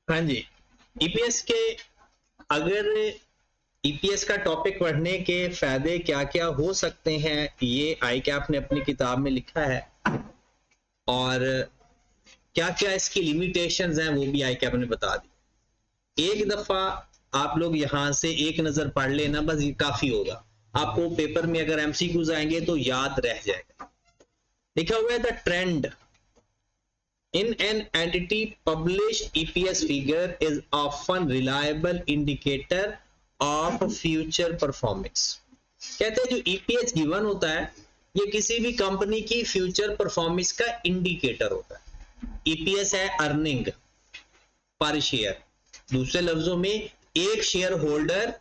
हाँ जी, ईपीएस के अगर ईपीएस का टॉपिक पढ़ने के फायदे क्या क्या हो सकते हैं ये ICAP ने अपनी किताब में लिखा है, और क्या क्या इसकी लिमिटेशंस हैं वो भी ICAP ने बता दी। एक दफा आप लोग यहाँ से एक नजर पढ़ लेना, बस ये काफी होगा। आपको पेपर में अगर MCQs आएंगे तो याद रह जाएगा। लिखा हुआ है the trend in an entity published EPS figure is often reliable indicator of future performance। कहते हैं जो EPS गिवन होता है ये किसी भी कंपनी की फ्यूचर परफॉर्मेंस का इंडिकेटर होता है। EPS है अर्निंग पर शेयर, दूसरे लफ्जों में एक शेयर होल्डर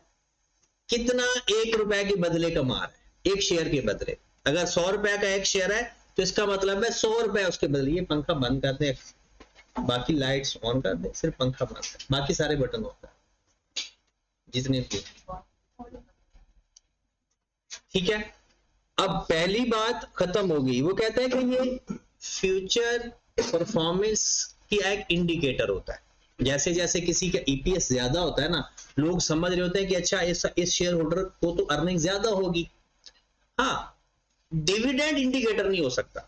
कितना 1 रुपए के बदले कमा रहा है। एक शेयर के बदले अगर 100 रुपए का एक शेयर है तो इसका मतलब है 100 रुपए उसके बदले। ये पंखा बंद कर दे, बाकी लाइट्स ऑन कर दे, सिर्फ पंखा बंद कर, बाकी सारे बटन ऑफ कर जितने भी। ठीक है, अब पहली बात खत्म हो गई। वो कहता है कि ये फ्यूचर परफॉर्मेंस की एक इंडिकेटर होता है। जैसे जैसे किसी का ईपीएस ज्यादा होता है ना, लोग समझ रहे होते हैं कि अच्छा इस शेयर होल्डर को तो अर्निंग ज्यादा होगी। हाँ, डिविडेंड इंडिकेटर नहीं हो सकता।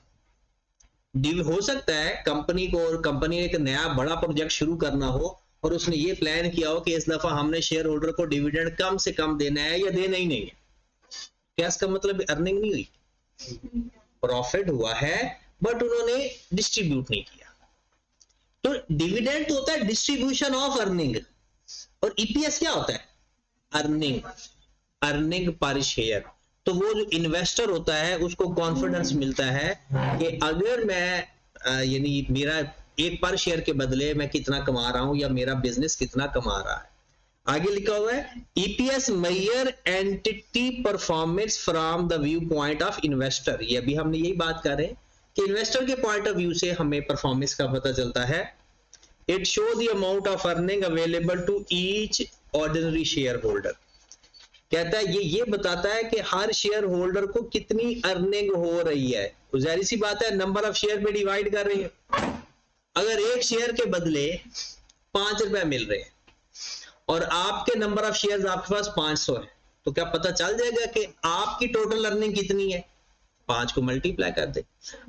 हो सकता है कंपनी को, और कंपनी ने एक नया बड़ा प्रोजेक्ट शुरू करना हो और उसने ये प्लान किया हो कि इस दफा हमने शेयर होल्डर को डिविडेंड कम से कम देना है या देना ही नहीं है। क्या इसका मतलब अर्निंग नहीं हुई? प्रॉफिट हुआ है बट उन्होंने डिस्ट्रीब्यूट नहीं किया। तो डिविडेंड तो होता है डिस्ट्रीब्यूशन ऑफ अर्निंग, और ईपीएस क्या होता है? Earning, earning per share. तो वो जो इन्वेस्टर होता है उसको कॉन्फिडेंस मिलता है कि अगर मैं यानी मेरा एक पर शेयर के बदले मैं कितना कमा रहा हूं या मेरा बिजनेस कितना कमा रहा है। आगे लिखा हुआ है EPS measure entity performance from the view point of investor. ये अभी हमने यही बात कर रहे हैं कि इन्वेस्टर के पॉइंट ऑफ व्यू से हमें परफॉर्मेंस का पता चलता है। It show the amount of earning available to each ordinary share holder. कहता है ये बताता है कि हर शेयर होल्डर को कितनी अर्निंग हो रही है। जाहिर सी बात है नंबर ऑफ शेयर पे डिवाइड कर रही है। अगर एक शेयर के बदले 5 रुपए मिल रहे हैं और आपके नंबर ऑफ शेयर्स आपके पास 500 है, तो क्या पता चल जाएगा कि आपकी टोटल अर्निंग कितनी है? 5 को मल्टीप्लाई कर दे।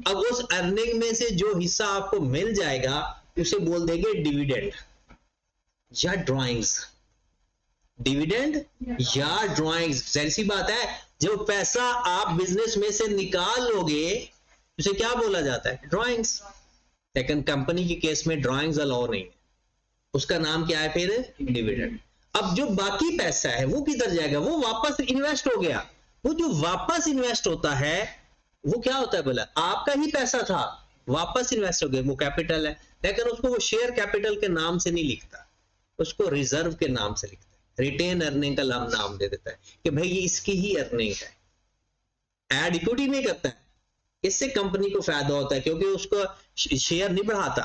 अब उस अर्निंग में से जो हिस्सा आपको मिल जाएगा उसे बोल देंगे डिविडेंड या ड्रॉइंग्स। डिविडेंड या ड्रॉइंग्स। जाहिर सी बात है जब पैसा आप बिजनेस में से निकाल लोगे उसे क्या बोला जाता है? ड्रॉइंग्स। लेकिन कंपनी के केस में ड्रॉइंग्स अलाउ नहीं है, उसका नाम क्या है फिर? डिविडेंड। अब जो बाकी पैसा है वो किधर जाएगा? वो वापस इन्वेस्ट हो गया। वो जो वापस इन्वेस्ट होता है वो क्या होता है? बोला आपका ही पैसा था, वापस इन्वेस्ट हो गया, वो कैपिटल है। लेकिन उसको वो शेयर कैपिटल के नाम से नहीं लिखता, उसको रिजर्व के नाम से लिखता है। रिटेन अर्निंग का नाम दे देता है कि भाई ये इसकी ही अर्निंग है। एड इक्विटी नहीं करता है। इससे कंपनी को फायदा होता है क्योंकि उसको शेयर नहीं बढ़ाता,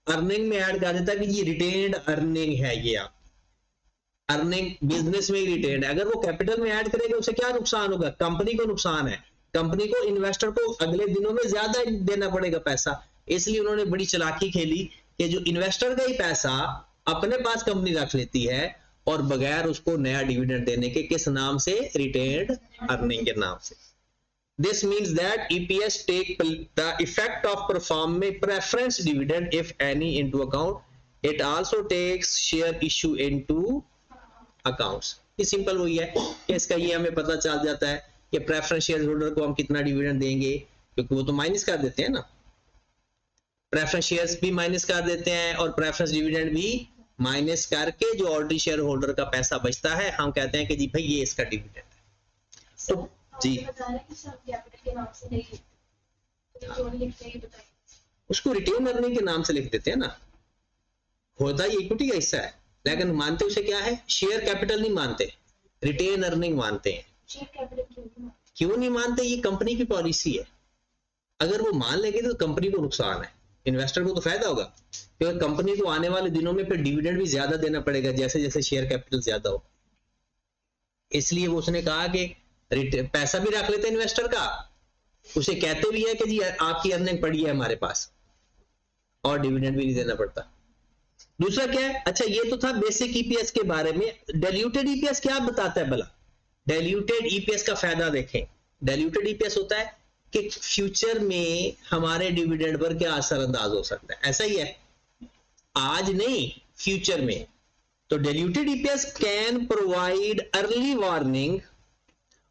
अर्निंग में ऐड कर देता है कि ये रिटेन्ड अर्निंग है। ये आप अर्निंग बिजनेस में ही रिटेन्ड है। अगर वो कैपिटल में ऐड करेगा उसे क्या नुकसान होगा? कंपनी को नुकसान है। कंपनी को, इन्वेस्टर को अगले दिनों में ज्यादा देना पड़ेगा पैसा। इसलिए उन्होंने बड़ी चालाकी खेली कि जो इन्वेस्टर का ही पैसा अपने पास कंपनी रख लेती है और बगैर उसको नया डिविडेंड देने के, किस नाम से? रिटेन्ड अर्निंग के नाम से। This means that EPS take the effect of performing preference dividend if any into account. It also takes share issue into accounts. ये सिंपल वही है कि इसका ये हमें पता चल जाता है कि प्रेफरेंस शेयर होल्डर को हम कितना डिविडेंड देंगे, क्योंकि वो तो माइनस कर देते हैं ना। प्रेफरेंस शेयर्स भी माइनस कर देते हैं और प्रेफरेंस डिविडेंड भी माइनस करके जो ऑर्डिनरी शेयर होल्डर का पैसा बचता है हम कहते हैं कि जी भाई ये इसका डिविडेंड है। तो जी उसको रिटेन अर्निंग के नाम से लिख देते हैं ना। होता ही इक्विटी का हिस्सा है लेकिन मानते उसे क्या है? शेयर कैपिटल नहीं मानते, रिटेन अर्निंग मानते हैं। क्यों नहीं मानते? ये कंपनी की पॉलिसी है। अगर वो मान लेंगे तो कंपनी को नुकसान है, इन्वेस्टर को तो फायदा होगा क्योंकि कंपनी को आने वाले दिनों में फिर डिविडेंड भी ज्यादा देना पड़ेगा जैसे जैसे शेयर कैपिटल ज्यादा हो। इसलिए वो उसने कहा कि पैसा भी रख लेते इन्वेस्टर का, उसे कहते भी है कि जी आपकी अर्निंग पड़ी है हमारे पास, और डिविडेंड भी नहीं देना पड़ता। दूसरा क्या है, अच्छा ये तो था बेसिक ईपीएस के बारे में। डाइल्यूटेड ईपीएस क्या बताता है भला? डाइल्यूटेड ईपीएस का फायदा देखें। डाइल्यूटेड ईपीएस होता है कि फ्यूचर में हमारे डिविडेंड पर क्या असरअंदाज हो सकता है, ऐसा ही है, आज नहीं फ्यूचर में। तो diluted EPS can provide early warning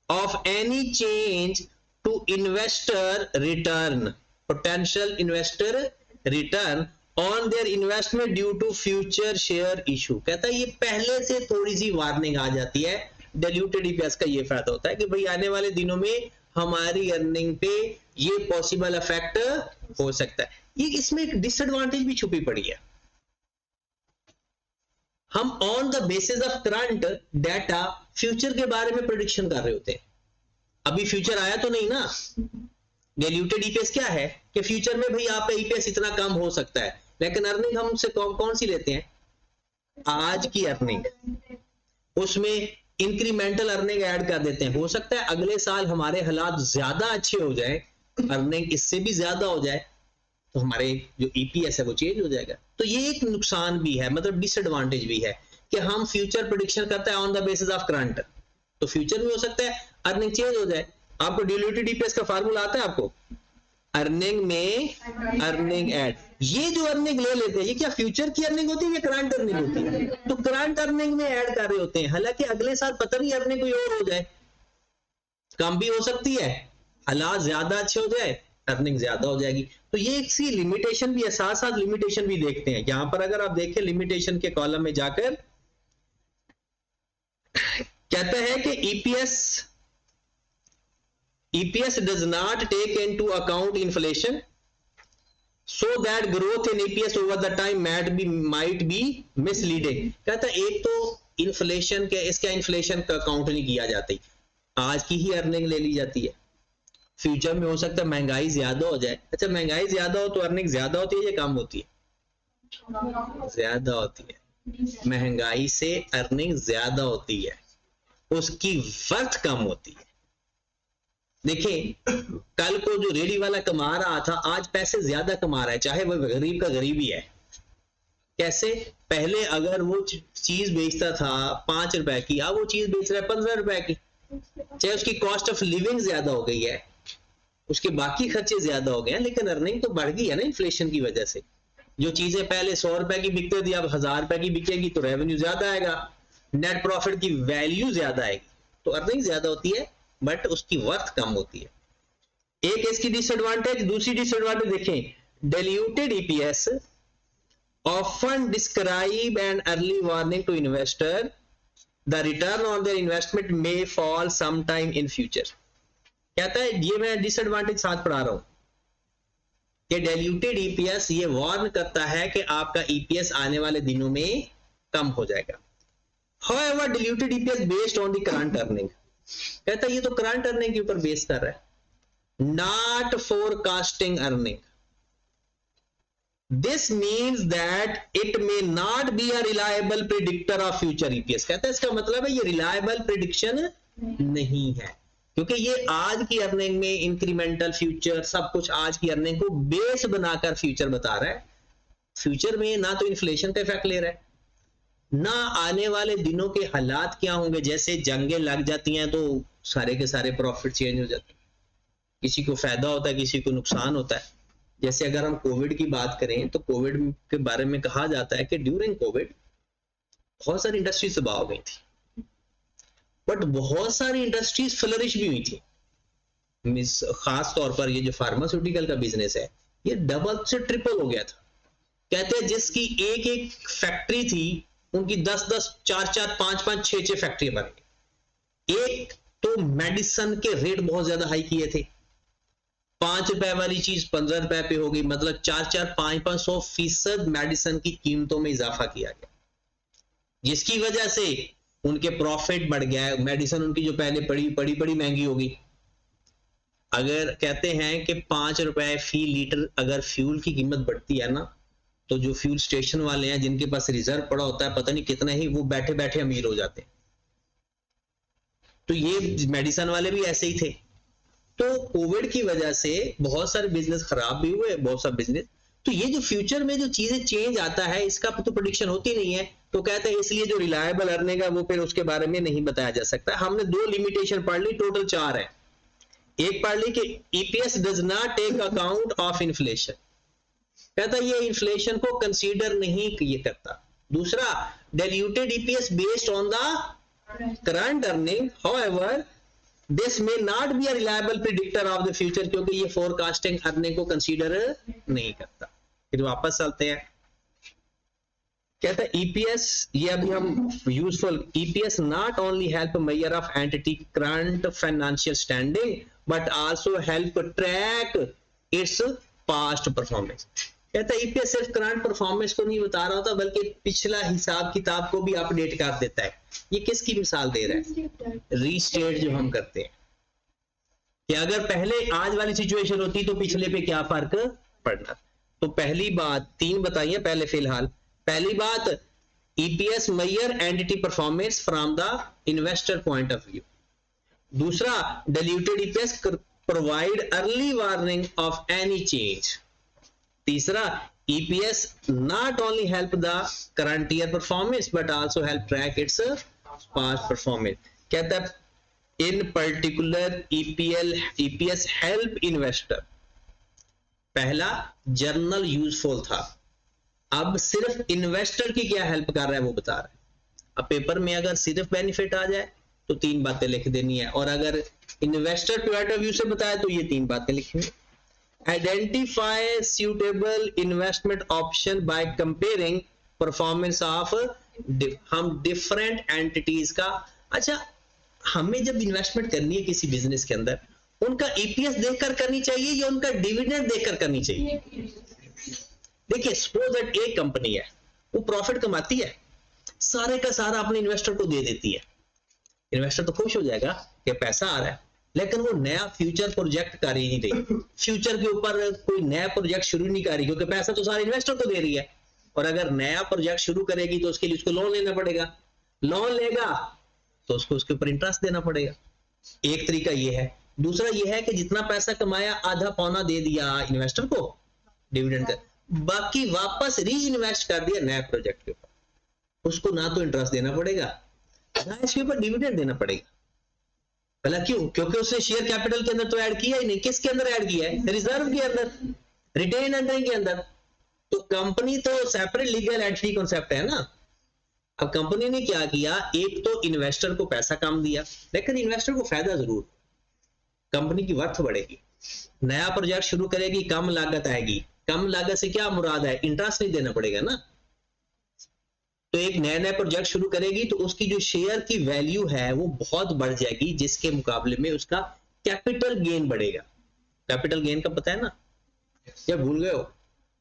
of any change to investor return, potential investor return on their investment due to future share issue. कहता है ये पहले से थोड़ी सी वार्निंग आ जाती है। डाइल्यूटेड ईपीएस का ये फायदा होता है कि भाई आने वाले दिनों में हमारी अर्निंग पे ये पॉसिबल इफेक्ट हो सकता है। ये इसमें एक डिसएडवांटेज भी छुपी पड़ी है। हम on the basis of current data future के बारे में प्रेडिक्शन कर रहे होते हैं। अभी फ्यूचर आया तो नहीं ना। डाइल्यूटेड ईपीएस क्या है कि फ्यूचर में भाई आपका ईपीएस इतना कम हो सकता है, लेकिन अर्निंग हमसे कौन सी लेते हैं? आज की अर्निंग, उसमें इंक्रीमेंटल अर्निंग ऐड कर देते हैं। हो सकता है अगले साल हमारे हालात ज्यादा अच्छे हो जाए, अर्निंग इससे भी ज्यादा हो जाए, तो हमारे जो ईपीएस है वो चेंज हो जाएगा। तो ये एक नुकसान भी है, मतलब डिसएडवांटेज भी है कि हम फ्यूचर प्रेडिक्शन करते हैं on the basis of current. तो फ्यूचर में हो सकता है अर्निंग चेंज हो जाए। आपको डाइल्यूटेड ईपीएस का फार्मूला आता है आपको? अर्निंग में अर्निंग ऐड, ये जो अर्निंग ले लेते हैं ये क्या फ्यूचर की अर्निंग होती है या करंट अर्निंग होती है? तो करंट अर्निंग में ऐड कर रहे होते हैं, हालांकि अगले साल पता नहीं अर्निंग कोई और हो जाए, कम भी हो सकती है, हालात ज्यादा अच्छे हो जाए, अर्निंग ज्यादा हो जाएगी। तो ये इसकी लिमिटेशन भी है, साथ साथ लिमिटेशन भी देखते हैं। यहां पर अगर आप देखें लिमिटेशन के कॉलम में जाकर कहता है कि EPS does not take into account inflation, so that growth in EPS over the time might be misleading। कहता है एक तो इन्फ्लेशन के, इसका इन्फ्लेशन का काउंट नहीं किया जाती, आज की ही अर्निंग ले ली जाती है। फ्यूचर में हो सकता है महंगाई ज्यादा हो जाए। अच्छा महंगाई ज्यादा हो तो अर्निंग ज्यादा होती है या कम होती है? ज्यादा होती है। महंगाई से अर्निंग ज्यादा होती है, उसकी वर्थ कम होती है। देखिए कल को जो रेडी वाला कमा रहा था आज पैसे ज्यादा कमा रहा है, चाहे वो गरीब का गरीब ही है। कैसे? पहले अगर वो चीज बेचता था 5 रुपए की, अब वो चीज बेच रहा है 15 रुपए की। चाहे उसकी कॉस्ट ऑफ लिविंग ज्यादा हो गई है, उसके बाकी खर्चे ज्यादा हो गए हैं, लेकिन अर्निंग तो बढ़ गई है ना इन्फ्लेशन की वजह से। जो चीजें पहले 100 रुपए की बिकती थी अब 1000 रुपए की बिकेगी, तो रेवेन्यू ज्यादा आएगा, नेट प्रॉफिट की वैल्यू ज्यादा आएगी, तो अर्निंग ज्यादा होती है बट उसकी वर्थ कम होती है। एक इसकी डिसएडवांटेज। दूसरी डिसएडवांटेज देखें, diluted EPS often describe an early warning to investor the return on their investment may fall some time in future. कहता है ये मैं डिसएडवांटेज साथ पढ़ा रहा हूं कि डाइल्यूटेड ईपीएस ये वार्न करता है कि आपका ईपीएस आने वाले दिनों में कम हो जाएगा। However, diluted EPS based on the current earning, कहता है ये तो करंट अर्निंग के ऊपर बेस कर रहा है, not forecasting earning. This means that it may not be a reliable predictor of future EPS. कहता है इसका मतलब है ये रिलायबल प्रिडिक्शन नहीं है, क्योंकि ये आज की अर्निंग में इंक्रीमेंटल फ्यूचर सब कुछ आज की अर्निंग को बेस बनाकर फ्यूचर बता रहा है। फ्यूचर में ना तो इन्फ्लेशन का इफेक्ट ले रहा है, ना आने वाले दिनों के हालात क्या होंगे, जैसे जंगें लग जाती हैं तो सारे के सारे प्रॉफिट चेंज हो जाते हैं, किसी को फायदा होता है किसी को नुकसान होता है। जैसे अगर हम कोविड की बात करें तो कोविड के बारे में कहा जाता है कि ड्यूरिंग कोविड बहुत सारी इंडस्ट्रीज तबाह हो गई थी, बट बहुत सारी इंडस्ट्रीज फ्लरिश भी हुई थी। खास तौर पर ये जो फार्मास्यूटिकल का बिजनेस है ये डबल से ट्रिपल हो गया था। कहते हैं जिसकी एक एक फैक्ट्री थी उनकी 10-10, 4-4, 5-5, 6-6 फैक्ट्री बन गई। एक तो मेडिसिन के रेट बहुत ज्यादा हाई किए थे, 5 रुपए वाली चीज 15 रुपए पे हो गई, मतलब 4-4, 500% मेडिसिन की कीमतों में इजाफा किया गया, जिसकी वजह से उनके प्रॉफिट बढ़ गया। मेडिसिन उनकी जो पहले बड़ी महंगी होगी। अगर कहते हैं कि 5 रुपए फी लीटर अगर फ्यूल की कीमत बढ़ती है ना, तो जो फ्यूल स्टेशन वाले हैं जिनके पास रिजर्व पड़ा होता है पता नहीं कितना ही, वो बैठे बैठे अमीर हो जाते हैं। तो ये मेडिसिन वाले भी ऐसे ही थे। तो कोविड की वजह से बहुत सारे बिजनेस खराब भी हुए, बहुत सारे बिजनेस, तो ये जो फ्यूचर में जो चीजें चेंज आता है इसका तो प्रेडिक्शन होती नहीं है, तो कहते हैं इसलिए जो रिलायबल अर्निंग है वो फिर उसके बारे में नहीं बताया जा सकता। हमने 2 लिमिटेशन पढ़ ली, टोटल 4 है। एक पढ़ ली कि EPS does not take account of inflation, कहता है ये इन्फ्लेशन को कंसीडर नहीं ये करता। दूसरा, diluted EPS based on the current earning, however this may not be a reliable predictor of the future, क्योंकि ये फोरकास्टिंग अर्निंग को कंसीडर नहीं करता। फिर वापस चलते हैं, कहता है ईपीएस, ये अभी हम useful, EPS not only help measure of entity current financial standing but also help track its past performance. कहता है ईपीएस सिर्फ करंट परफॉर्मेंस को नहीं बता रहा होता बल्कि पिछला हिसाब किताब को भी अपडेट कर देता है। ये किसकी मिसाल दे रहा है? रीस्टेट जो हम करते हैं कि अगर पहले आज वाली सिचुएशन होती तो पिछले पे क्या फर्क पड़ना। तो पहली बात 3 बताइए पहले फिलहाल। पहली बात, EPS measure entity performance from the investor point of view. दूसरा, diluted EPS provide early warning of any change. तीसरा, EPS not only help the current year performance but also help track its past performance। कहता है in particular EPS help investor। पहला journal useful था, अब सिर्फ investor की क्या help कर रहा है वो बता रहा है। अब पेपर में अगर सिर्फ बेनिफिट आ जाए तो 3 बातें लिख देनी है, और अगर इन्वेस्टर पॉइंट ऑफ व्यू से बताया तो ये 3 बातें लिखनी है। Identify suitable investment option by comparing performance of हम different entities का। अच्छा, हमें जब इन्वेस्टमेंट करनी है किसी बिजनेस के अंदर, उनका ईपीएस देखकर करनी चाहिए या उनका डिविडेंड देखकर करनी चाहिए? देखिए, सपोज दैट एक कंपनी है, वो प्रॉफिट कमाती है, सारे का सारा अपने इन्वेस्टर को दे देती है। इन्वेस्टर तो खुश हो जाएगा कि पैसा आ रहा है, लेकिन वो नया फ्यूचर प्रोजेक्ट कर ही नहीं रही, फ्यूचर के ऊपर कोई नया प्रोजेक्ट शुरू नहीं कर रही, क्योंकि पैसा तो सारा इन्वेस्टर को दे रही है। और अगर नया प्रोजेक्ट शुरू करेगी तो उसके लिए उसको लोन लेना पड़ेगा, लोन लेगा तो उसको उसके ऊपर इंटरेस्ट देना पड़ेगा। एक तरीका ये है। दूसरा ये है कि जितना पैसा कमाया आधा पौना दे दिया इन्वेस्टर को डिविडेंड कर, बाकी वापस री इन्वेस्ट कर दिया नया प्रोजेक्ट के ऊपर, उसको ना तो इंटरेस्ट देना पड़ेगा ना इसके ऊपर डिविडेंड देना पड़ेगा। भला क्यों? क्योंकि उसने शेयर कैपिटल के अंदर तो ऐड किया ही नहीं। किसके अंदर ऐड किया है? रिजर्व के अंदर, रिटेन अर्निंग के अंदर। तो कंपनी तो सेपरेट लीगल एंटिटी कॉन्सेप्ट है ना। अब कंपनी ने क्या किया, एक तो इन्वेस्टर को पैसा कम दिया, लेकिन इन्वेस्टर को फायदा जरूर, कंपनी की वर्थ बढ़ेगी, नया प्रोजेक्ट शुरू करेगी, कम लागत आएगी। कम लागत से क्या मुराद है? इंटरेस्ट नहीं देना पड़ेगा ना। तो एक नया नया प्रोजेक्ट शुरू करेगी तो उसकी जो शेयर की वैल्यू है वो बहुत बढ़ जाएगी, जिसके मुकाबले में उसका कैपिटल गेन बढ़ेगा। कैपिटल गेन का पता है ना, या भूल गए हो?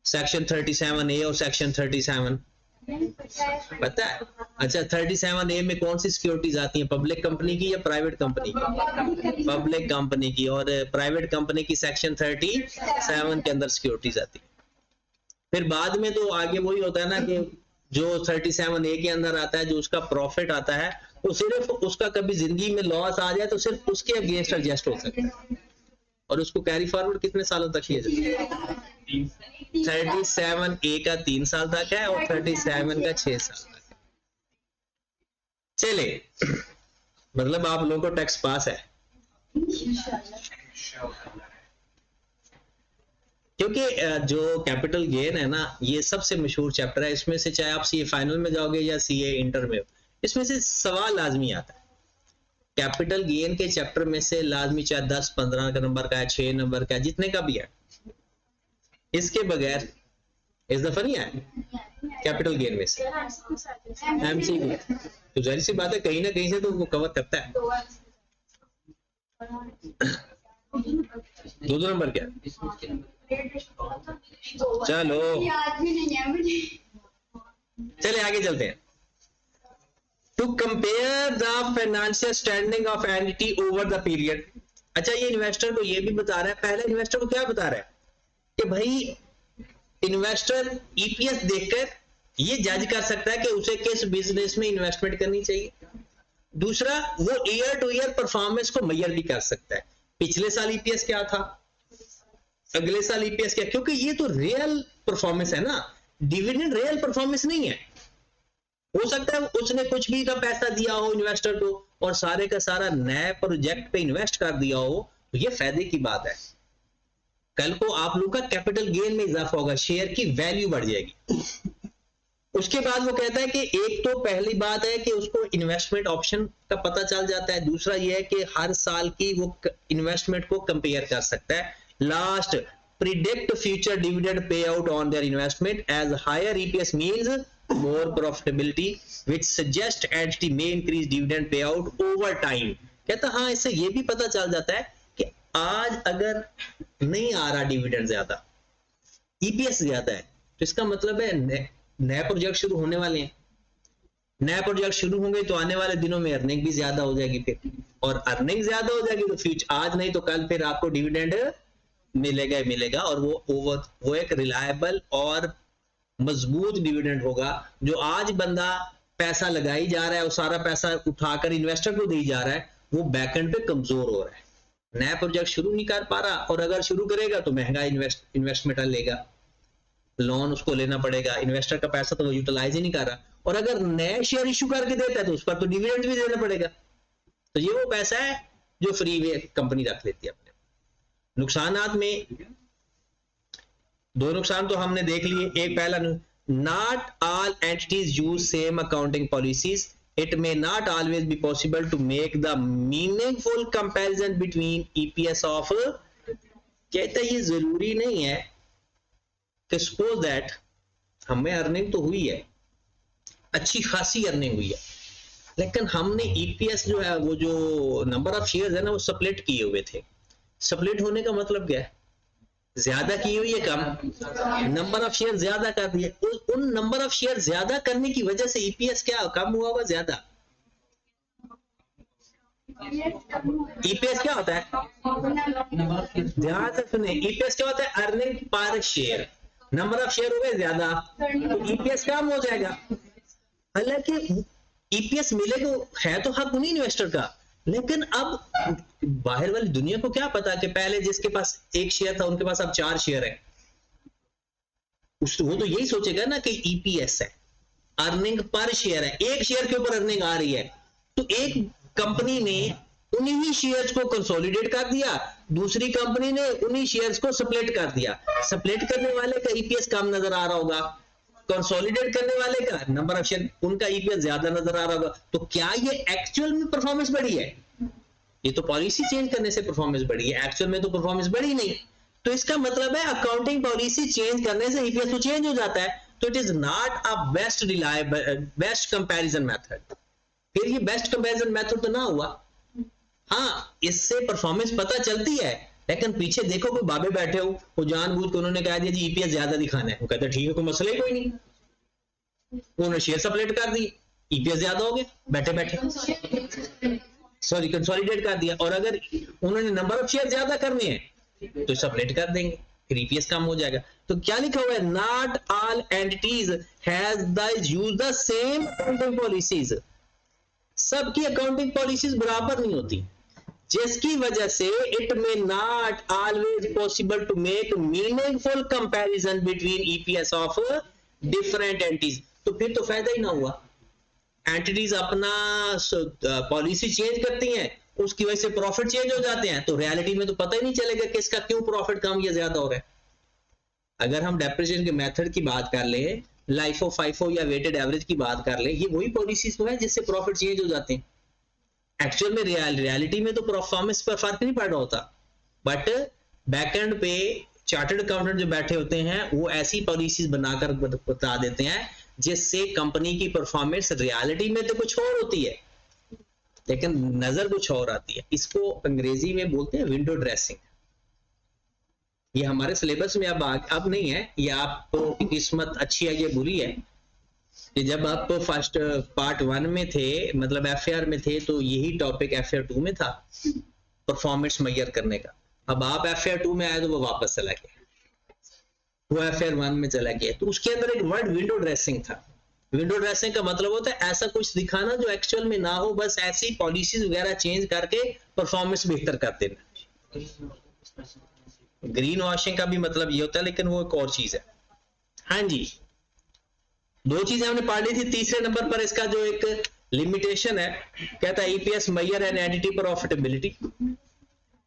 सेक्शन 37A और सेक्शन 37 पता है? अच्छा, 37A में कौन सी सिक्योरिटीज आती हैं? पब्लिक कंपनी की या प्राइवेट कंपनी की? पब्लिक कंपनी की। और प्राइवेट कंपनी की सेक्शन 37 के अंदर सिक्योरिटीज आती है। फिर बाद में तो आगे वही होता है ना कि जो 37A के अंदर आता है, जो उसका प्रॉफिट आता है, वो सिर्फ उसका कभी जिंदगी में लॉस आ जाए तो सिर्फ उसके अगेंस्ट एडजस्ट हो सकता है, और उसको कैरी फॉरवर्ड कितने सालों तक किया जाता है? 37A का 3 साल तक है और 37 का 6 साल तक है। चले, मतलब आप लोगों को टैक्स पास है, क्योंकि जो कैपिटल गेन है ना, ये सबसे मशहूर चैप्टर है। इसमें से चाहे आप सीए फाइनल में जाओगे या सीए इंटर में, इसमें से सवाल लाजमी आता है। कैपिटल गेन के चैप्टर में से लाजमी, चाहे 10, 15 का नंबर का है, 6 नंबर का है, जितने का भी है, इसके बगैर इस दफा नहीं है कैपिटल गेन में से एमसीक्यू। तो जाहिर सी बात है कहीं ना कहीं से तो वो कवर करता है। 2 नंबर क्या? चलो चले आगे चलते हैं। To compare the financial standing of entity over the period. अच्छा, ये इन्वेस्टर को ये भी बता रहा है, पहले इन्वेस्टर को क्या बता रहा है कि भाई इन्वेस्टर ईपीएस देखकर ये जज कर सकता है कि उसे किस बिजनेस में इन्वेस्टमेंट करनी चाहिए। दूसरा, वो ईयर टू ईयर परफॉर्मेंस को मेजर भी कर सकता है। पिछले साल ईपीएस क्या था, अगले साल ईपीएस क्या, क्योंकि ये तो रियल परफॉर्मेंस है ना, डिविडेंड रियल परफॉर्मेंस नहीं है। हो सकता है उसने कुछ भी का पैसा दिया हो इन्वेस्टर को और सारे का सारा नए प्रोजेक्ट पे इन्वेस्ट कर दिया हो, तो ये फायदे की बात है। कल को आप लोग का कैपिटल गेन में इजाफा होगा, शेयर की वैल्यू बढ़ जाएगी। उसके बाद वो कहता है कि एक तो पहली बात है कि उसको इन्वेस्टमेंट ऑप्शन का पता चल जाता है, दूसरा ये है कि हर साल की वो इन्वेस्टमेंट को कंपेयर कर सकता है। Last, predict future dividend pay out on their investment as higher EPS means more profitability which suggest entity may increase dividend pay out over time. कहता हाँ, इससे ये भी पता चल जाता है कि आज अगर नहीं आ रहा डिविडेंड ज्यादा, ईपीएस ज्यादा है, तो इसका मतलब है नए प्रोजेक्ट शुरू होने वाले हैं। नए प्रोजेक्ट शुरू होंगे तो आने वाले दिनों में अर्निंग भी ज्यादा हो जाएगी फिर, और अर्निंग ज्यादा हो जाएगी तो फ्यूचर आज नहीं तो कल फिर आपको डिविडेंड मिलेगा ही मिलेगा। और वो एक रिलायबल और मजबूत डिविडेंड होगा। जो आज बंदा पैसा लगाई जा रहा है और सारा पैसा उठाकर इन्वेस्टर को दी जा रहा है, वो बैकएंड पे कमजोर हो रहा है, नया प्रोजेक्ट शुरू नहीं कर पा रहा, और अगर शुरू करेगा तो महंगा इन्वेस्टमेंट लेगा, लोन उसको लेना पड़ेगा, इन्वेस्टर का पैसा तो वो यूटिलाइज ही नहीं कर रहा, और अगर नए शेयर इश्यू करके देता है तो उस पर तो डिविडेंड भी देना पड़ेगा। तो ये वो पैसा है जो फ्री वे कंपनी रख लेती है अपने। नुकसानात में दो नुकसान तो हमने देख लिए। एक पहला, not all entities use same accounting policies, it may not always be possible to make the meaningful comparison between EPS of. कहता है ये जरूरी नहीं है कि सपोज दैट हमें अर्निंग तो हुई है, अच्छी खासी अर्निंग हुई है, लेकिन हमने ईपीएस जो है, वो जो नंबर ऑफ शेयर्स है ना, वो स्प्लिट किए हुए थे। स्प्लिट होने का मतलब क्या है? ज्यादा की हुई है कम, नंबर ऑफ शेयर ज्यादा कर दिए। उन नंबर ऑफ शेयर ज्यादा करने की वजह से ईपीएस क्या कम हुआ हुआ ज्यादा। ईपीएस क्या होता है? ध्यान से सुने, ईपीएस क्या होता है? Earning per share. Number of share हो गए ज्यादा तो ईपीएस कम हो जाएगा। हालांकि ईपीएस मिलेगा है तो हक उन्हीं इन्वेस्टर का, लेकिन अब बाहर वाली दुनिया को क्या पता कि पहले जिसके पास एक शेयर था उनके पास अब 4 शेयर है। वो तो यही सोचेगा ना कि ईपीएस है, अर्निंग पर शेयर है, एक शेयर के ऊपर अर्निंग आ रही है। तो एक कंपनी ने उन्हीं शेयर्स को कंसोलिडेट कर दिया, दूसरी कंपनी ने उन्हीं शेयर्स को स्प्लिट कर दिया। स्प्लिट करने वाले का ईपीएस कम नजर आ रहा होगा, कंसोलिडेट करने वाले का नंबर ऑफ शेयर उनका ईपीएस ज्यादा नजर आ रहा होगा। तो क्या ये एक्चुअल में परफॉर्मेंस बढ़ी है? ये तो पॉलिसी चेंज करने से परफॉर्मेंस बढ़ी है, एक्चुअल में तो परफॉर्मेंस बढ़ी नहीं। तो इसका मतलब है अकाउंटिंग पॉलिसी चेंज करने से ईपीएस तो चेंज हो जाता है। तो it is not a best reliable best comparison method. फिर ये बेस्ट कंपैरिजन मेथड तो ना हुआ। हाँ, इससे परफॉर्मेंस पता चलती है, लेकिन पीछे देखो कोई बाबे बैठे हो, वो जानबूझ के उन्होंने कहा दिया जी ईपीएस ज्यादा दिखाना है, वो कहते ठीक है कोई मसला ही कोई नहीं, उन्होंने शेयर स्प्लिट कर दी, ईपीएस ज्यादा हो गया बैठे बैठे, सॉरी कंसोलिडेट कर दिया। और अगर उन्होंने नंबर ऑफ शेयर ज्यादा करने हैं तो स्प्लिट कर देंगे, फिर ईपीएस कम हो जाएगा। तो क्या लिखा हुआ है? Not all entities has the use the same accounting policies. सबकी अकाउंटिंग पॉलिसीज बराबर नहीं होती, जिसकी वजह से it may not always possible to make meaningful comparison between EPS of different entities. तो फिर तो फायदा ही ना हुआ। एंटिटीज अपना पॉलिसी चेंज करती हैं, उसकी वजह से प्रॉफिट चेंज हो जाते हैं, तो रियलिटी में तो पता ही नहीं चलेगा कि इसका क्यों प्रॉफिट कम या ज्यादा हो रहा है। अगर हम डेप्रिसिएशन के मेथड की बात कर लें, लाइफो फाइफो या वेटेड एवरेज की बात कर लें, ये वही पॉलिसीज तो है जिससे प्रॉफिट चेंज हो जाते हैं। एक्चुअल में रियलिटी में तो परफॉर्मेंस पर फर्क नहीं पड़ रहा होता, बट बैकएंड पे चार्टर्ड अकाउंटेंट जो बैठे होते हैं वो ऐसी पॉलिसीज बनाकर बता देते हैं जिससे कंपनी की परफॉर्मेंस रियलिटी में तो कुछ और होती है लेकिन नजर कुछ और आती है। इसको अंग्रेजी में बोलते हैं विंडो ड्रेसिंग। ये हमारे सिलेबस में अब नहीं है, ये आपको किस्मत अच्छी है ये बुरी है कि जब आप फर्स्ट पार्ट 1 में थे, मतलब एफएआर में थे, तो यही टॉपिक एफएआर 2 में था, परफॉर्मेंस मेजर करने का। अब आप एफएआर 2 में आए तो वो वापस चला गया, वो एफएआर 1 में चला गया। तो उसके अंदर एक वर्ड विंडो ड्रेसिंग था। विंडो ड्रेसिंग का मतलब होता है ऐसा कुछ दिखाना जो एक्चुअल में ना हो, बस ऐसी पॉलिसीज वगैरह चेंज करके परफॉर्मेंस बेहतर कर देना। ग्रीन वॉशिंग का भी मतलब ये होता है, लेकिन वो एक और चीज है। हाँ जी, दो चीजें हमने पढ़ ली थी। तीसरे नंबर पर इसका जो एक लिमिटेशन है, कहता है EPS measure an entity profitability,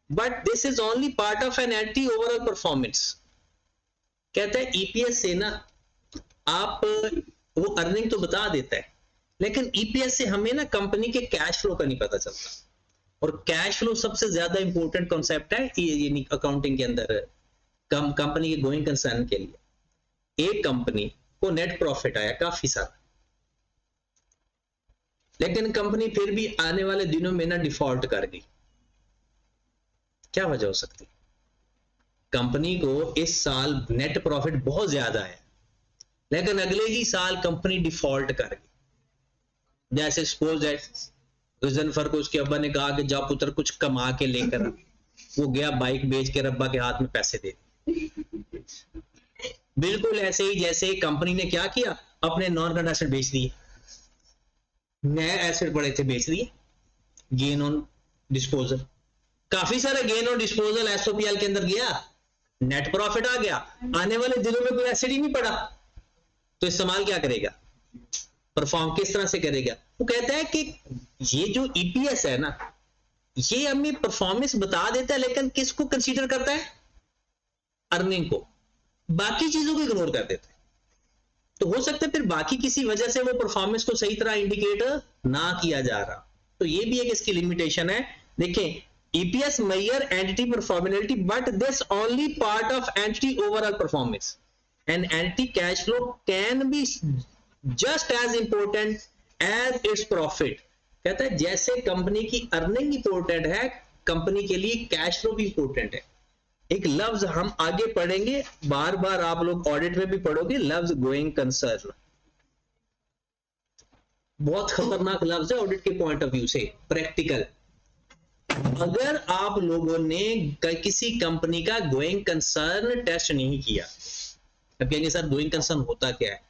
but this is only part of an entity overall performance. कहता है ईपीएस से ना आप वो अर्निंग तो बता देता है, लेकिन ईपीएस से हमें ना कंपनी के कैश फ्लो का नहीं पता चलता। और कैश फ्लो सबसे ज्यादा इंपॉर्टेंट कॉन्सेप्ट है ये अकाउंटिंग के अंदर कंपनी के गोइंग कंसर्न के लिए। एक कंपनी को नेट प्रॉफिट आया काफी सारा, लेकिन कंपनी फिर भी आने वाले दिनों में ना डिफॉल्ट कर गई। क्या वजह हो सकती? कंपनी को इस साल नेट प्रॉफिट बहुत ज्यादा है, लेकिन अगले ही साल कंपनी डिफॉल्ट कर गई। जैसे सपोज है गजनफर को उसके अब्बा ने कहा कि जा पुत्र कुछ कमा के लेकर, वो गया बाइक बेच के अब्बा के हाथ में पैसे दे दिए। बिल्कुल ऐसे ही जैसे कंपनी ने क्या किया, अपने नॉन करंट एसेट बेच दिए, नए एसेट पड़े थे बेच दिए, गेन ऑन डिस्पोजल। काफी सारा गेन ऑन डिस्पोजल एसओपीएल के अंदर गया, नेट प्रॉफिट आ गया, आने वाले दिनों में कोई एसेट ही नहीं पड़ा, तो इस्तेमाल क्या करेगा, परफॉर्म किस तरह से करेगा? वो कहता है कि ये जो ईपीएस है ना, ये हमें परफॉर्मेंस बता देता है, लेकिन किसको कंसीडर करता है? अर्निंग को, बाकी चीजों को इग्नोर कर देता है। तो हो सकता है फिर बाकी किसी वजह से वो परफॉर्मेंस को सही तरह इंडिकेट ना किया जा रहा, तो ये भी एक इसकी लिमिटेशन है। देखें, EPS measure entity performability but this only part of entity overall performance and entity cash flow can be just as important as its profit. कहता है जैसे कंपनी की अर्निंग इंपॉर्टेंट है, कंपनी के लिए कैश फ्लो भी इंपॉर्टेंट है। एक लफ्ज हम आगे पढ़ेंगे, बार बार आप लोग ऑडिट में भी पढ़ोगे, लफ्ज गोइंग कंसर्न। बहुत खतरनाक लफ्ज है ऑडिट के पॉइंट ऑफ व्यू से, प्रैक्टिकल। अगर आप लोगों ने किसी कंपनी का गोइंग कंसर्न टेस्ट नहीं किया, अब कहेंगे सर गोइंग कंसर्न होता क्या है?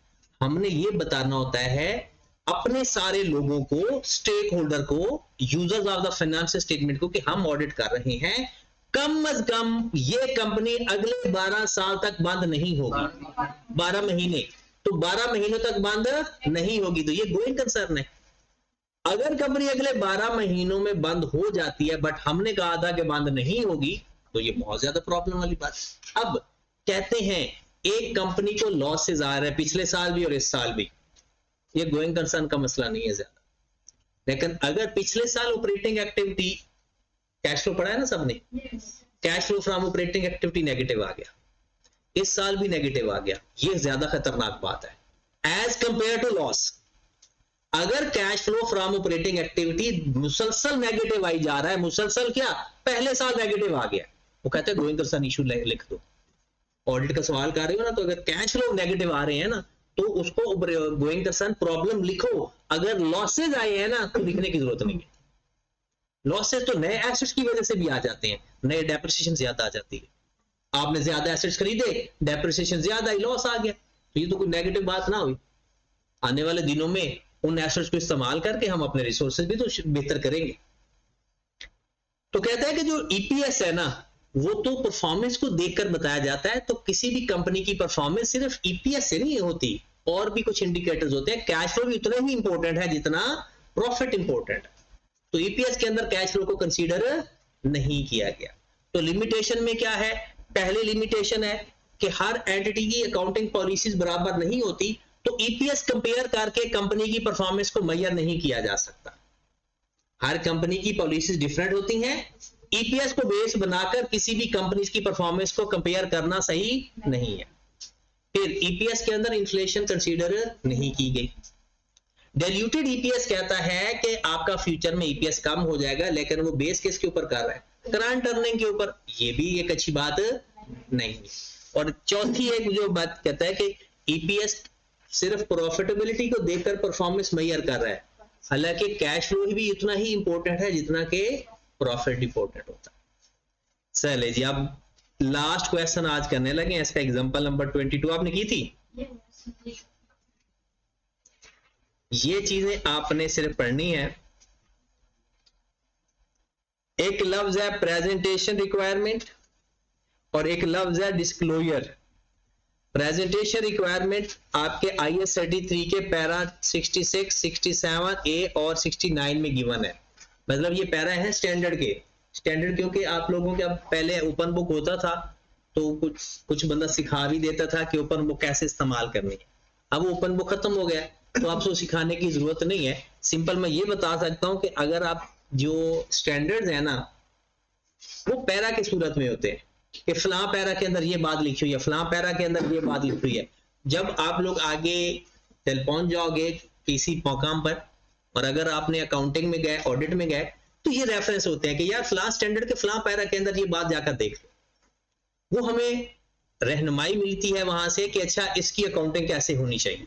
हमने ये बताना होता है अपने सारे लोगों को, स्टेक होल्डर को, users of the financial statement को, कि हम ऑडिट कर रहे हैं, कम से कम ये कंपनी अगले 12 साल तक बंद नहीं होगी, 12 महीने, तो 12 महीनों तक बंद नहीं होगी, तो ये गोइंग कंसर्न है। अगर कंपनी अगले 12 महीनों में बंद हो जाती है, बट हमने कहा था कि बंद नहीं होगी, तो ये बहुत ज्यादा प्रॉब्लम वाली बात। अब कहते हैं एक कंपनी को लॉसेस आ रहे हैं पिछले साल भी और इस साल भी, ये गोइंग कंसर्न का मसला नहीं है ज्यादा। लेकिन अगर पिछले साल ऑपरेटिंग एक्टिविटी कैश फ्लो पढ़ा है ना सबने, cash flow from operating activity negative आ गया, इस साल भी नेगेटिव आ गया, ये ज्यादा खतरनाक बात है एज कंपेयर टू लॉस। अगर cash flow from operating activity मुसलसल नेगेटिव आई जा रहा है, मुसलसल क्या, पहले साल नेगेटिव आ गया, वो कहते हैं गोइंग कंसर्न इशू लिख दो। ऑडिट का सवाल कर रहे हो ना, तो अगर कैश फ्लो नेगेटिव आ रहे हैं ना, तो उसको गोइंग कंसर्न प्रॉब्लम लिखो। अगर लॉसेज आए हैं ना, तो लिखने की जरूरत नहीं है। लॉसेस तो नए एसेट्स की वजह से भी आ जाते हैं, नए डेप्रिसिएशन ज्यादा आ जाती है, आपने ज्यादा एसेट्स खरीदे, डेप्रिसिएशन ज्यादा आई, लॉस आ गया, तो ये तो कोई नेगेटिव बात ना हुई। आने वाले दिनों में उन एसेट्स को इस्तेमाल करके हम अपने रिसोर्सेज भी तो बेहतर करेंगे। तो कहता है कि जो ईपीएस है ना, वो तो परफॉर्मेंस को देखकर बताया जाता है। तो किसी भी कंपनी की परफॉर्मेंस सिर्फ ईपीएस से नहीं होती, और भी कुछ इंडिकेटर्स होते हैं। कैश फ्लो भी उतना ही इंपॉर्टेंट है जितना प्रॉफिट इंपॉर्टेंट है, तो ईपीएस के अंदर कैश फ्लो को कंसीडर नहीं किया गया। तो लिमिटेशन में क्या है? पहली लिमिटेशन है कि हर एंटिटी की अकाउंटिंग पॉलिसीज बराबर नहीं होती, तो ईपीएस कंपेयर करके कंपनी की परफॉर्मेंस को मेजर नहीं किया जा सकता। हर कंपनी की पॉलिसीज डिफरेंट होती हैं, ईपीएस को बेस बनाकर किसी भी कंपनी की परफॉर्मेंस को कंपेयर करना सही नहीं है। फिर ईपीएस के अंदर इन्फ्लेशन कंसीडर नहीं की गई। डाइल्यूटेड ईपीएस कहता है कि आपका फ्यूचर में ईपीएस कम हो जाएगा, लेकिन वो बेस किसके ऊपर कर रहा है? करंट अर्निंग के ऊपर। ये भी एक अच्छी बात नहीं है। और चौथी एक जो बात कहता है कि ईपीएस सिर्फ प्रॉफिटेबिलिटी को देखकर परफॉर्मेंस मेजर कर रहा है, हालांकि कैश फ्लो भी इतना ही इंपॉर्टेंट है जितना कि प्रॉफिट इंपॉर्टेंट होता है। चले जी, अब लास्ट क्वेश्चन आज करने लगे, इसका एग्जांपल नंबर 22 आपने की थी। ये चीजें आपने सिर्फ पढ़नी है। एक लफ्ज है प्रेजेंटेशन रिक्वायरमेंट और एक लफ्ज है डिस्क्लोजर। प्रेजेंटेशन रिक्वायरमेंट आपके IS 33 के पैरा 66, 67A और 69 में गिवन है। मतलब ये पैरा है स्टैंडर्ड के। स्टैंडर्ड क्योंकि आप लोगों के अब पहले ओपन बुक होता था तो कुछ बंदा सिखा भी देता था कि ओपन बुक कैसे इस्तेमाल करनी है। अब ओपन बुक खत्म हो गया तो आपको सिखाने की जरूरत नहीं है। सिंपल मैं ये बता सकता हूँ कि अगर आप जो स्टैंडर्ड्स है ना वो पैरा की सूरत में होते हैं कि फलां पैरा के अंदर ये बात लिखी हुई है, फलां पैरा के अंदर ये बात लिखी हुई है। जब आप लोग आगे चल पहुंच जाओगे किसी मकाम पर और अगर आपने अकाउंटिंग में गए, ऑडिट में गए, तो ये रेफरेंस होते हैं कि यार फलां स्टैंडर्ड के फलां पैरा के अंदर ये बात जाकर देख लो। वो हमें रहनुमाई मिलती है वहां से कि अच्छा इसकी अकाउंटिंग कैसे होनी चाहिए,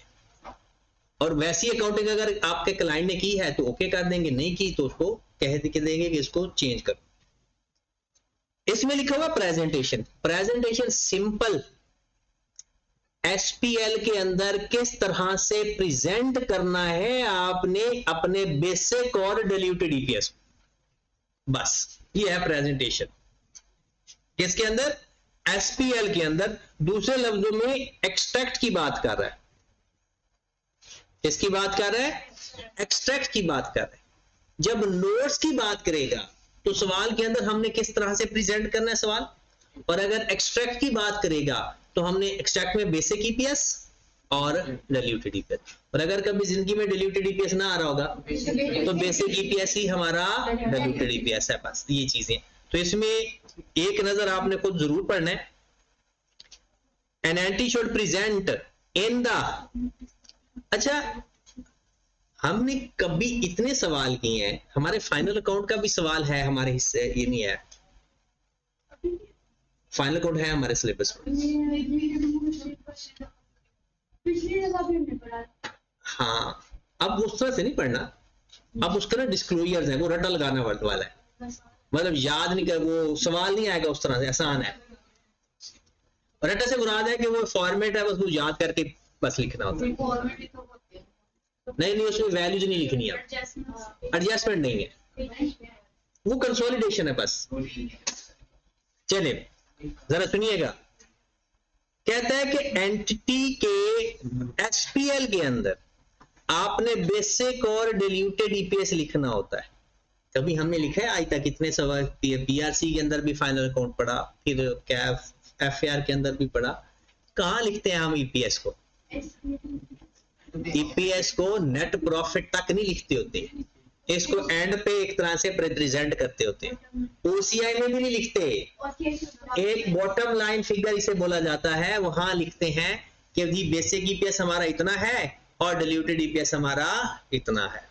और वैसी अकाउंटिंग अगर आपके क्लाइंट ने की है तो ओके कर देंगे, नहीं की तो उसको कह देंगे कि इसको चेंज करो। इसमें लिखा हुआ प्रेजेंटेशन। प्रेजेंटेशन सिंपल SPL के अंदर किस तरह से प्रेजेंट करना है आपने अपने बेसिक और डिल्यूटेड EPS, बस ये है प्रेजेंटेशन। किसके अंदर? SPL के अंदर। दूसरे लफ्जों में एक्सट्रैक्ट की बात कर रहा है। किसकी बात कर रहा है? एक्सट्रैक्ट की बात कर रहा है। जब नोट्स की बात करेगा तो सवाल के अंदर हमने किस तरह से प्रेजेंट करना है सवाल, और अगर एक्सट्रैक्ट की बात करेगा तो हमने एक्सट्रैक्ट में बेसिक EPS और डिल्यूटेड EPS, और अगर कभी जिंदगी में डिल्यूटेड EPS ना आ रहा होगा तो बेसिक EPS ही हमारा डिल्यूटेड EPS है। बस ये चीजें। तो इसमें एक नजर आपने खुद जरूर पढ़ना है। An anti should present in the, अच्छा हमने कभी इतने सवाल किए हैं, हमारे फाइनल अकाउंट का भी सवाल है हमारे हिस्से, ये नहीं है फाइनल अकाउंट है हमारे सिलेबस में। हाँ, अब उस तरह से नहीं पढ़ना, अब उसका ना डिस्क्लोजर्स है, वो रटा लगाना वर्ड वाला है, मतलब याद नहीं कर, वो सवाल नहीं आएगा उस तरह से, आसान है। रटा से मुराद है कि वो फॉर्मेट है, बस वो याद करके बस लिखना होता है। नहीं, उसमें वैल्यूज नहीं लिखनी है, एडजस्टमेंट नहीं है, वो कंसोलिडेशन है बस। चले जरा सुनिएगा, कहता है कि एंटिटी के SPL के अंदर आपने बेसिक और डिल्यूटेड EPS लिखना होता है। कभी हमने लिखा है आज तक कितने सवाल, PRC के अंदर भी फाइनल अकाउंट पढ़ा, फिर कैफ FAR के अंदर भी पढ़ा, कहाँ लिखते हैं हम EPS को? EPS को नेट प्रॉफिट तक नहीं लिखते होते, इसको एंड पे एक तरह से प्रेजेंट करते होते हैं। OCI में भी नहीं लिखते, एक बॉटम लाइन फिगर इसे बोला जाता है, वहां लिखते हैं कि जी बेसिक EPS हमारा इतना है और डिल्यूटेड EPS हमारा इतना है।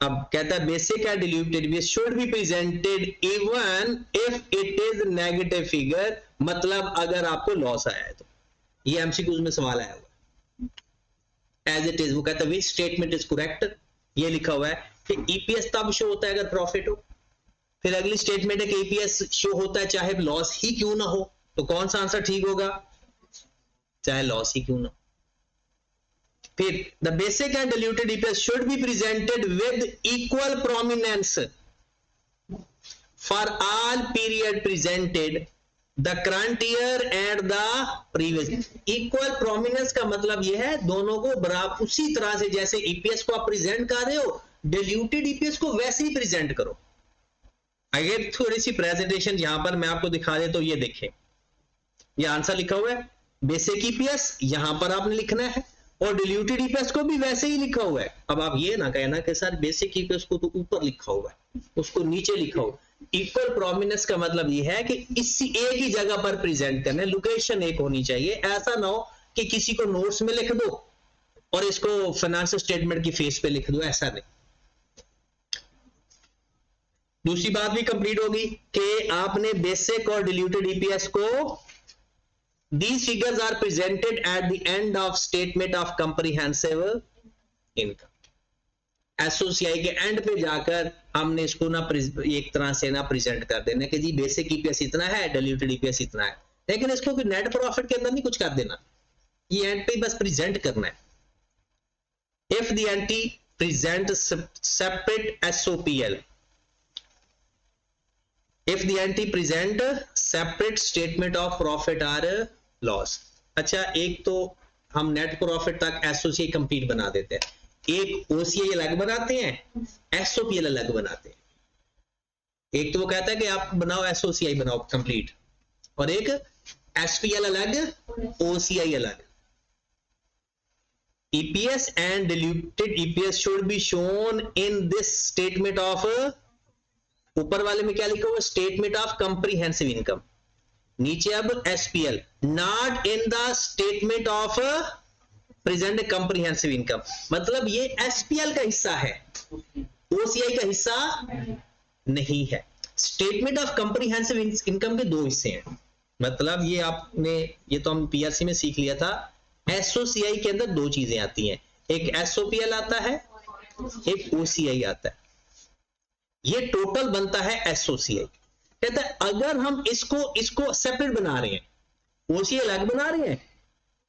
अब कहता है basic and diluted EPS should be presented even if it is negative figure, मतलब अगर आपको लॉस आया है तो। ये MCQs में सवाल आया हुआ एज इट इज। वो कहता है विच स्टेटमेंट इज करेक्ट, ये लिखा हुआ है कि EPS तब शो होता है अगर प्रॉफिट हो। फिर अगली स्टेटमेंट है कि EPS शो होता है चाहे लॉस ही क्यों ना हो, तो कौन सा आंसर ठीक होगा? चाहे लॉस ही क्यों ना हो। फिर the basic and diluted EPS should be presented with equal prominence for all period presented the current year and the previous. Equal prominence का मतलब यह है दोनों को बराबर उसी तरह से, जैसे EPS को आप प्रेजेंट कर रहे हो डिल्यूटेड EPS को वैसे ही प्रेजेंट करो। अगर थोड़ी सी प्रेजेंटेशन यहां पर मैं आपको दिखा दे तो ये देखें, ये आंसर लिखा हुआ है बेसिक EPS यहां पर आपने लिखना है और डिल्यूटेड EPS को भी वैसे ही लिखा हुआ है। अब आप ये ना कहना कि सर बेसिक EPS को तो ऊपर लिखा हुआ है, उसको नीचे लिखा हुआ। इक्वल प्रोमिनेंस का मतलब ये है कि इसी एक ही जगह पर प्रेजेंट करना है, लोकेशन एक होनी चाहिए। ऐसा ना हो कि किसी को नोट्स में लिख दो और इसको फाइनेंशियल स्टेटमेंट की फेस पे लिख दो, ऐसा नहीं। दूसरी बात भी कंप्लीट होगी कि आपने बेसिक और डिल्यूटेड EPS को, these figures are presented at the end of statement of comprehensive income। SOCI के एंड पे जाकर हमने इसको ना एक तरह से ना प्रेजेंट कर देना कि जी बेसिक EPS इतना है, डिल्यूटेड EPS इतना है, लेकिन इसको नेट प्रॉफिट के अंदर नहीं कुछ कर देना, ये एंड पे बस प्रेजेंट करना है। If the anti present separate SOPL, if the entity present separate statement of profit or loss, अच्छा, एक तो हम नेट प्रॉफिट तक एसओसीआई कंप्लीट बना देते हैं, एक ओसीआई अलग बनाते हैं, एसओपीएल अलग बनाते हैं। एक तो वो कहता है कि आप बनाओ एसओसीआई बनाओ कंप्लीट, और एक एसपीएल अलग, ओसीआई अलग। EPS and diluted EPS should be shown in this statement of, ऊपर वाले में क्या लिखा हुआ, स्टेटमेंट ऑफ कंप्रीहेंसिव इनकम, नीचे अब SPL, not in the statement of present comprehensive income. मतलब ये एसपीएल का हिस्सा है, ओसीआई का हिस्सा नहीं है। स्टेटमेंट ऑफ कंप्रीहेंसिव इनकम के दो हिस्से हैं, मतलब ये आपने, ये तो हम पीआरसी में सीख लिया था। एसओसीआई के अंदर दो चीजें आती हैं, एक एसओपीएल आता है, एक ओसीआई आता है। ये टोटल बनता है एसओसीआई। कहता है अगर हम इसको सेपरेट बना रहे हैं, ओसीआई अलग बना रहे हैं,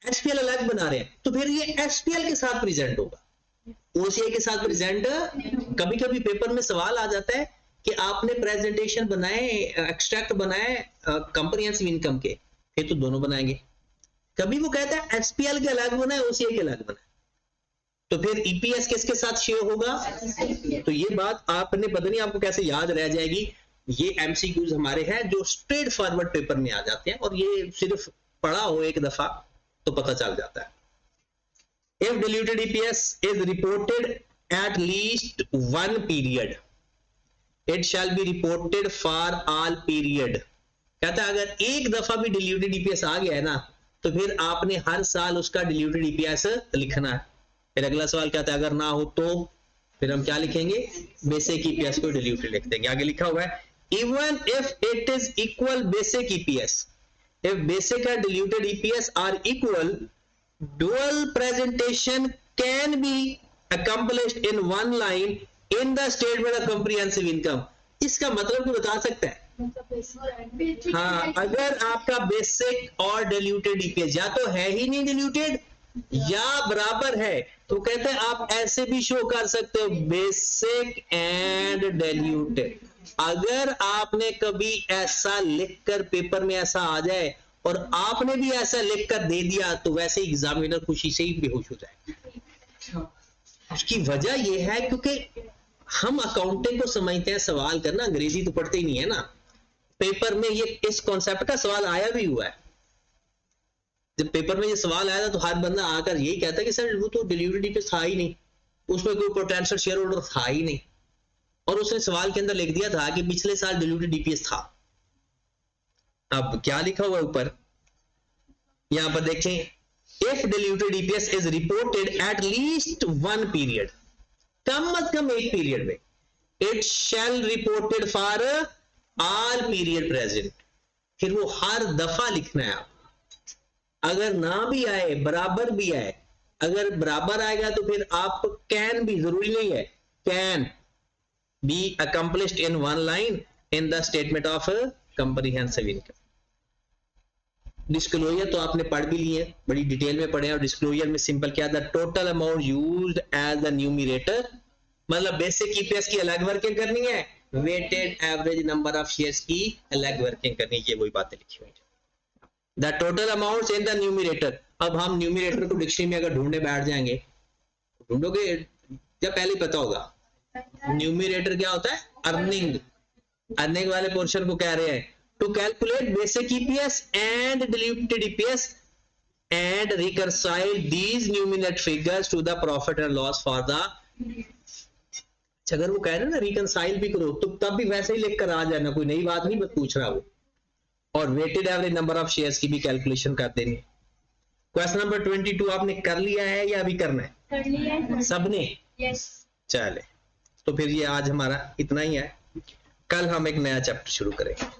एसपीएल अलग बना रहे हैं, तो फिर ये एसपीएल के साथ प्रेजेंट होगा, ओसीआई के साथ प्रेजेंट। कभी कभी पेपर में सवाल आ जाता है कि आपने प्रेजेंटेशन बनाए, एक्सट्रैक्ट बनाए कंप्रीहेंसिव इनकम के, फिर तो दोनों बनाएंगे। कभी वो कहता है एसपीएल के अलग बनाए, ओसीआई के अलग बनाए, तो फिर ईपीएस किसके साथ शेयर होगा। तो ये बात आपने पता नहीं आपको कैसे याद रह जाएगी। ये एमसीक्यूज हमारे हैं जो स्ट्रेट फॉरवर्ड पेपर में आ जाते हैं, और ये सिर्फ पढ़ा हो एक दफा तो पता चल जाता है। If diluted EPS is reported at least one period, it shall be reported for all period. कहता है अगर एक दफा भी डिल्यूटेड ईपीएस आ गया है ना, तो फिर आपने हर साल उसका डिल्यूटेड ईपीएस लिखना है। फिर अगला सवाल कहता है अगर ना हो तो फिर हम क्या लिखेंगे, बेसिक ईपीएस को डिल्यूटेड लिख देंगे। आगे लिखा हुआ है even if it is equal basic EPS, if basic and diluted EPS are equal, dual presentation can be accomplished in one line in the statement of comprehensive income। इसका मतलब तो बता सकता है, हाँ, अगर आपका बेसिक और डिल्यूटेड ईपीएस या तो है ही नहीं डिल्यूटेड या बराबर है, तो कहते हैं आप ऐसे भी शो कर सकते हो, बेसिक एंड डिल्यूटेड। अगर आपने कभी ऐसा लिखकर पेपर में ऐसा आ जाए और आपने भी ऐसा लिखकर दे दिया, तो वैसे एग्जामिनर खुशी से ही बेहोश हो जाए। उसकी वजह यह है क्योंकि हम अकाउंटिंग को समझते हैं, सवाल करना, अंग्रेजी तो पढ़ते ही नहीं है ना। पेपर में ये इस कॉन्सेप्ट का सवाल आया भी हुआ है। जब पेपर में ये सवाल आया था तो हर बंदा आकर यही कहता है कि सर वो तो डिल्यूटेड ईपीएस था ही नहीं, उसमें कोई पोटेंशियल शेयर होल्डर था ही नहीं, और उसने सवाल के अंदर लिख दिया था कि पिछले साल डिल्यूटेड ईपीएस था। अब क्या लिखा हुआ ऊपर, यहां पर देखें, if diluted EPS is reported at least one period, कम अज कम एक पीरियड में, it shall reported for all period present. फिर वो हर दफा लिखना है आप, अगर ना भी आए बराबर भी आए, अगर बराबर आएगा तो फिर आप कैन भी, जरूरी नहीं है, can be accomplished in one line in the statement of comprehensive income. Disclosure तो आपने पढ़ भी लिए, बड़ी डिटेल में पढ़े, और डिस्क्लोजर में सिंपल क्या था, total amount used as the numerator, मतलब बेसिक ईपीएस की अलग वर्किंग करनी है, weighted average number of shares की अलग वर्किंग करनी है, ये वही बातें लिखी हुई है। The total amount in the numerator. अब हम न्यूमरेटर को डिक्शनरी में अगर ढूंढने बैठ जाएंगे, ढूंढोगे या पहले पता होगा, न्यूमरेटर क्या होता है, अर्निंग, अर्निंग वाले पोर्शन को कह रहे हैं to calculate basic EPS and diluted EPS and reconcile these numerator figures to the profit and loss for the, अगर वो कह रहे हैं ना रिकंसाइल भी करो, तो तब भी वैसे ही लिख कर आ जाना, कोई नई बात नहीं पूछ रहा वो। और weighted average number of shares की भी कैलकुलेशन कर देनी। क्वेश्चन नंबर 22 आपने कर लिया है या अभी करना है? कर लिया है सबने? यस। चले, तो फिर ये आज हमारा इतना ही है, कल हम एक नया चैप्टर शुरू करेंगे।